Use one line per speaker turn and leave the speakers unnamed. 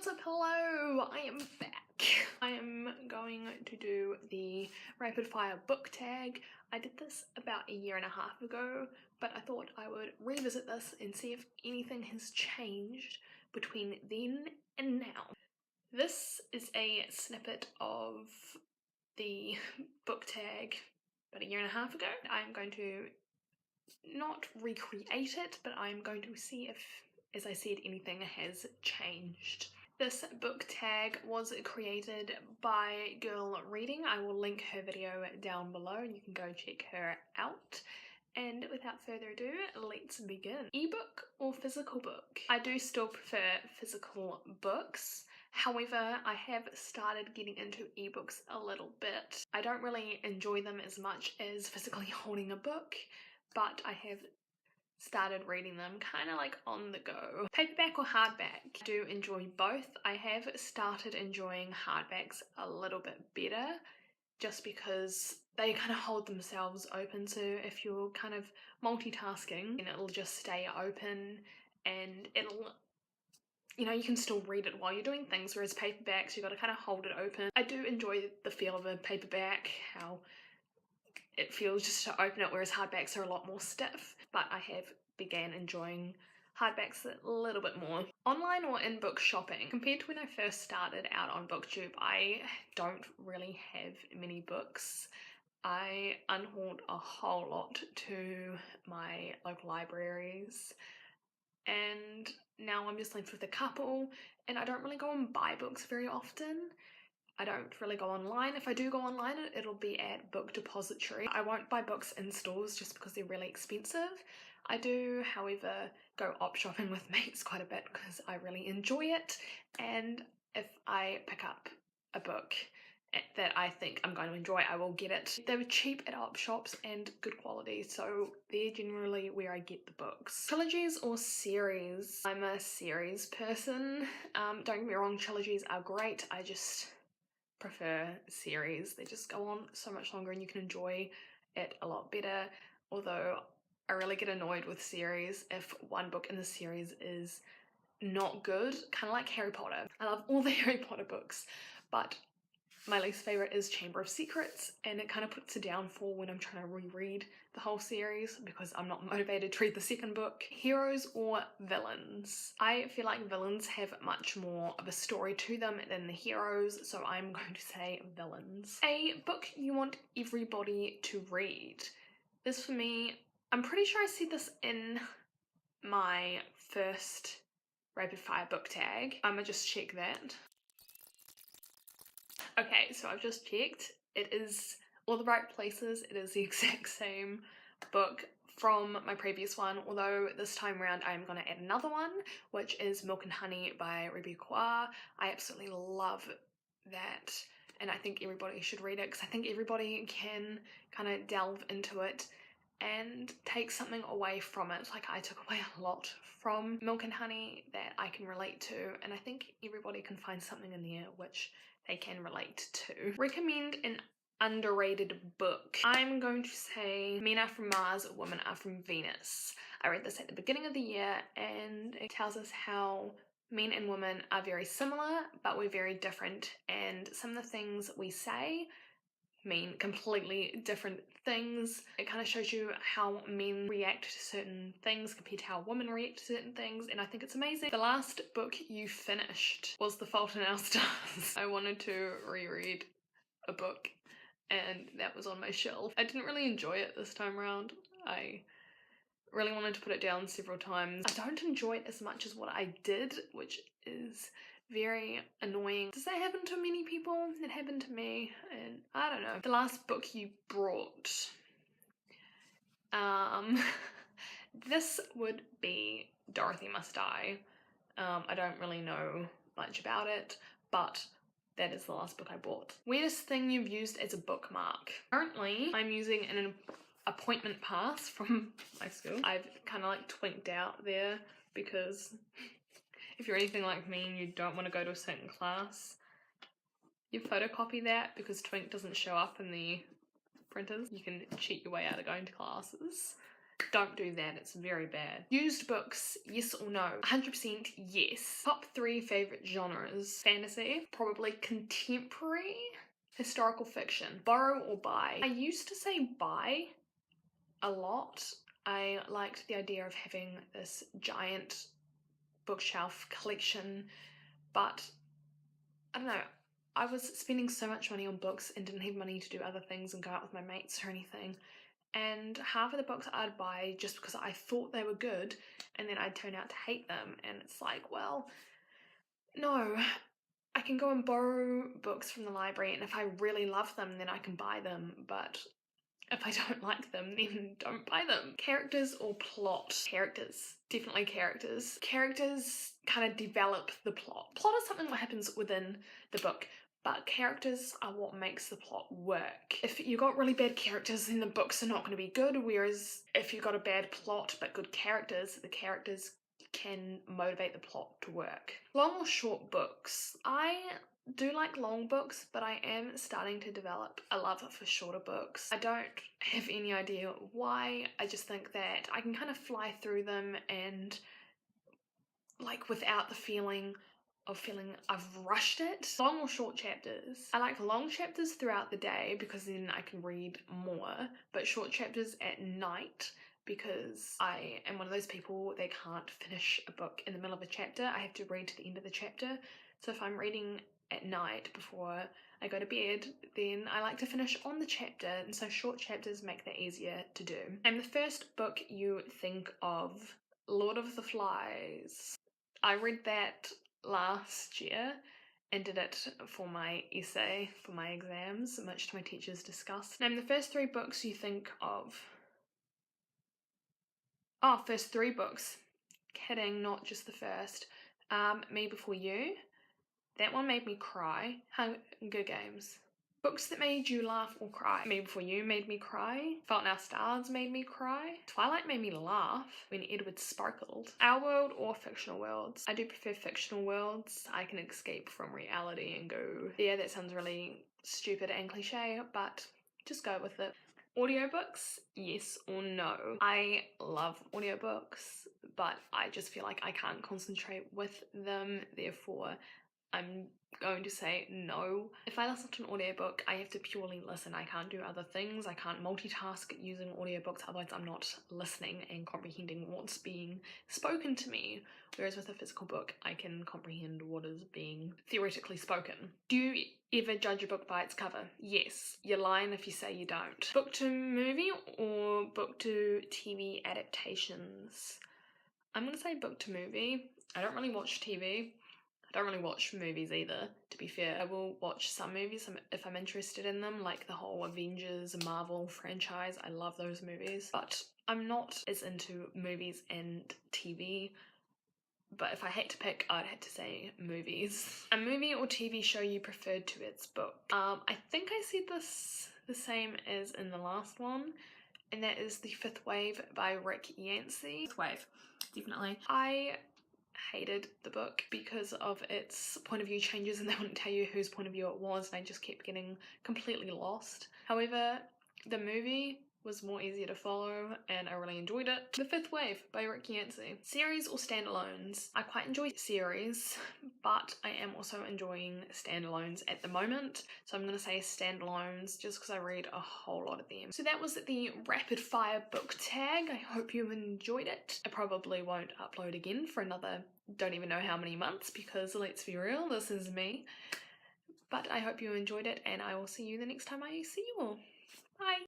What's up? Hello, I am back. I am going to do the rapid fire book tag. I did this about a year and a half ago, but I thought I would revisit this and see if anything has changed between then and now. This is a snippet of the book tag about a year and a half ago. I'm going to not recreate it, but I'm going to see if, as I said, anything has changed. This book tag was created by Girl Reading. I will link her video down below and you can go check her out. And without further ado, let's begin. Ebook or physical book? I do still prefer physical books. However, I have started getting into ebooks a little bit. I don't really enjoy them as much as physically holding a book, but I have started reading them kind of like on the go. Paperback or hardback? I do enjoy both. I have started enjoying hardbacks a little bit better just because they kind of hold themselves open, so if you're kind of multitasking, then it'll just stay open and it'll, you know, you can still read it while you're doing things, whereas paperbacks, you've got to kind of hold it open. I do enjoy the feel of a paperback, how it feels just to open it, whereas hardbacks are a lot more stiff, but I have began enjoying hardbacks a little bit more. Online or in-book shopping? Compared to when I first started out on BookTube, I don't really have many books. I unhaul a whole lot to my local libraries, and now I'm just left with a couple, and I don't really go and buy books very often. I don't really go online. If I do go online, it'll be at Book Depository. I won't buy books in stores just because they're really expensive. I do, however, go op shopping with mates quite a bit because I really enjoy it, and if I pick up a book that I think I'm going to enjoy, I will get it. They were cheap at op shops and good quality, so they're generally where I get the books. Trilogies or series? I'm a series person. Don't get me wrong, trilogies are great. I just prefer series. They just go on so much longer and you can enjoy it a lot better, although I really get annoyed with series if one book in the series is not good, kind of like Harry Potter. I love all the Harry Potter books, but my least favourite is Chamber of Secrets, and it kind of puts a downfall when I'm trying to reread the whole series because I'm not motivated to read the second book. Heroes or villains? I feel like villains have much more of a story to them than the heroes, so I'm going to say villains. A book you want everybody to read. This for me, I'm pretty sure I said this in my first rapid fire book tag. I'ma just check that. Okay, so I've just checked. It is all the right places. It is the exact same book from my previous one, although this time around I am going to add another one, which is Milk and Honey by Rebecca Kua. I absolutely love that, and I think everybody should read it because I think everybody can kind of delve into it and take something away from it. Like, I took away a lot from Milk and Honey that I can relate to, and I think everybody can find something in there which they can relate to. Recommend an underrated book. I'm going to say Men Are From Mars, Women Are From Venus. I read this at the beginning of the year, and it tells us how men and women are very similar, but we're very different, and some of the things we say mean completely different things. It kind of shows you how men react to certain things compared to how women react to certain things, and I think it's amazing. The last book you finished was The Fault in Our Stars. I wanted to reread a book and that was on my shelf. I didn't really enjoy it this time around. I really wanted to put it down several times. I don't enjoy it as much as what I did, which is very annoying. Does that happen to many people? It happened to me, and I don't know. The last book you brought. This would be Dorothy Must Die. I don't really know much about it, but that is the last book I bought. Weirdest thing you've used as a bookmark? Currently, I'm using an appointment pass from my school. I've kind of like twinked out there because if you're anything like me and you don't want to go to a certain class, you photocopy that because Twink doesn't show up in the printers. You can cheat your way out of going to classes. Don't do that, it's very bad. Used books, yes or no? 100% yes. Top 3 favourite genres. Fantasy, probably contemporary, historical fiction. Borrow or buy? I used to say buy a lot. I liked the idea of having this giant bookshelf collection, but I don't know, I was spending so much money on books and didn't have money to do other things and go out with my mates or anything. And half of the books I'd buy just because I thought they were good, and then I'd turn out to hate them. And it's like, well, no, I can go and borrow books from the library, and if I really love them, then I can buy them. But if I don't like them, then don't buy them. Characters or plot? Characters. Definitely characters. Characters kind of develop the plot. Plot is something that happens within the book, but characters are what makes the plot work. If you got really bad characters, then the books are not going to be good, whereas if you got a bad plot but good characters, the characters can motivate the plot to work. Long or short books? I do like long books, but I am starting to develop a love for shorter books. I don't have any idea why. I just think that I can kind of fly through them and like without the feeling of feeling I've rushed it. Long or short chapters? I like long chapters throughout the day because then I can read more, but short chapters at night because I am one of those people that can't finish a book in the middle of a chapter. I have to read to the end of the chapter. So if I'm reading at night before I go to bed, then I like to finish on the chapter, and so short chapters make that easier to do. And the first book you think of? Lord of the Flies. I read that last year and did it for my essay for my exams, much to my teacher's disgust. Name the first 3 books you think of. Oh, first 3 books. Kidding, not just the first. Me Before You. That one made me cry. Hunger Games. Books that made you laugh or cry. Me Before You made me cry. Fault in Our Stars made me cry. Twilight made me laugh when Edward sparkled. Our world or fictional worlds? I do prefer fictional worlds. I can escape from reality and go, yeah, that sounds really stupid and cliche, but just go with it. Audiobooks, yes or no? I love audiobooks, but I just feel like I can't concentrate with them, therefore I'm going to say no. If I listen to an audiobook, I have to purely listen. I can't do other things. I can't multitask using audiobooks, otherwise I'm not listening and comprehending what's being spoken to me. Whereas with a physical book, I can comprehend what is being theoretically spoken. Do you ever judge a book by its cover? Yes. You're lying if you say you don't. Book to movie or book to TV adaptations? I'm gonna say book to movie. I don't really watch TV. I don't really watch movies either, to be fair. I will watch some movies if I'm interested in them, like the whole Avengers Marvel franchise. I love those movies, but I'm not as into movies and TV. But if I had to pick, I'd have to say movies. A movie or TV show you preferred to its book? I think I said this the same as in the last one, and that is The Fifth Wave by Rick Yancey. Fifth Wave, definitely. I hated the book because of its point of view changes, and they wouldn't tell you whose point of view it was, and I just kept getting completely lost. However, the movie was more easier to follow and I really enjoyed it. The Fifth Wave by Rick Yancey. Series or standalones? I quite enjoy series, but I am also enjoying standalones at the moment, so I'm going to say standalones just because I read a whole lot of them. So that was the rapid fire book tag. I hope you enjoyed it. I probably won't upload again for another don't even know how many months, because let's be real, this is me. But I hope you enjoyed it, and I will see you the next time I see you all. Bye!